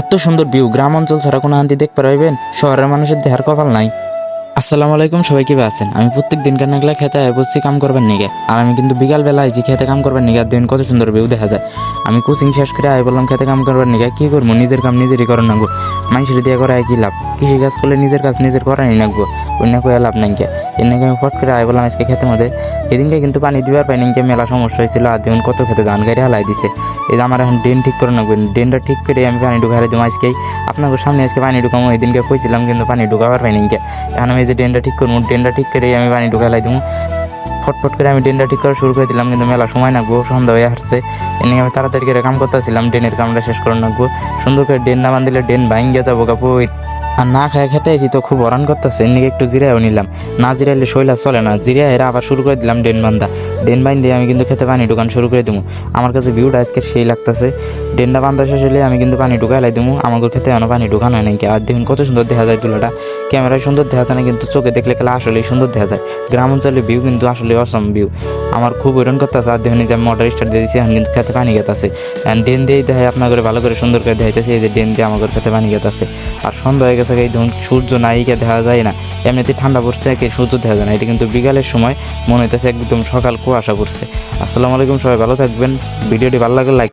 এত সুন্দর ভিউ গ্রাম অঞ্চল ছাড়া কোনো শান্তি দেখতে পারবেন, শহরের মানুষের দেহার কপাল নাই। আসসালামু আলাইকুম, সবাই কিভাবে আছেন? আমি প্রত্যেক দিন কান্নাগুলা খেতে বসছি কাম করবার নিগে, আর আমি কিন্তু বিকালবেলা আইছি খেতে কাম করবার নিগে। আর দিন কত সুন্দর ভিউ দেখা যায়। আমি কোচিং শেষ করে বললাম খেতে কাম করবার নিগে, কি করবো, নিজের কাম নিজেরই করার নাগবো। মানুষের দিয়ে করে কি লাভ? কৃষি কাজ করলে নিজের কাজ নিজের করারই নাগবো, অন্য করে লাভ নাই কে। এর নাকি আমি ফট করে বললাম আজকে খেতে মধ্যে। এদিনকে কিন্তু পানি দিবার পাই নাকি, মেলা সমস্যা হয়েছিল। আর দেখুন কত খেতে ধান গাড়ি হালাই দিছে। এই যে আমার এখন ড্রেন ঠিক করে নাগবেন, ড্রেনটা ঠিক করে আমি পানি ঢুকাই দেবো আজকেই। আপনাদের সামনে আজকে পানি ঢুকাবো, এদিনকে কইছিলাম কিন্তু পানি ঢুকাবার পাই নাকি। এখন আমি এই যে ড্রেনটা ঠিক করবো, ড্রেনটা ঠিক করে আমি পানি ঢুকালাই দেবো। ফটফট করে আমি ড্রেনটা ঠিক করা শুরু করে দিলাম, কিন্তু মেলা সময় লাগবো, সন্ধ্যা হয়ে আসছে। এনে আমি তাড়াতাড়ি করে কাম করতেছিলাম, ড্রেনের কামটা শেষ করে রাখবো। সুন্দর করে ড্রেন না বান্ধিলে ড্রেন ভাঙ্গে যাবো কাপু। আর না খায় খেতে আইছি তো খুব হরান করতেছে, এদিকে একটু জিরাইও নিলাম। না জিরাইলে শৈলা চলে না, জিরাই এরা আবার শুরু করে দিলাম ড্রেন বান্ধা। ড্রেন বান্ধ দিয়ে আমি কিন্তু খেতে পানি ঢুকান শুরু করে দেবো। আমার কাছে ভিউটা আজকে সেই লাগতেছে। ড্রেনটা বান্ধা শেষ হলে আমি কিন্তু পানি ঢুকাইলাই দেবো। আমাকে খেতে এখনো পানি ঢুকানো হয় নাকি। আর দেখুন কত সুন্দর দেখা যায় তুলাটা। ক্যামেরায় সুন্দর দেখা যায় না, কিন্তু চোখে দেখলে খেলা আসলেই সুন্দর দেখা যায়। গ্রাম অঞ্চলের ভিউ কিন্তু আসলে অসম ভিউ। আমার খুব হইরান করতেছে। আর দেখুন যে আমি মোটর স্টার্ট দিয়ে দিয়েছি, এখন কিন্তু খেতে পানি গেতাছে। ড্রেন দিয়েই দেখায় আপনার করে ভালো করে সুন্দর করে দেখাইতেছে। এই যে ড্রেন দিয়ে আমার খেতে পানি গেতাছে। আর সন্ধ্যা হয়ে গেছে, এই ধরুন সূর্য নাইকে দেখা যায় না। এমনিতে ঠান্ডা পড়ছে, একে সূর্য দেখা যায় না। এটা কিন্তু বিকালের সময় মনে হইতেছে একদম সকাল কুয়াশা পড়ছে। আসসালামু আলাইকুম, সবাই ভালো থাকবেন। ভিডিওটি ভালো লাগলে লাইক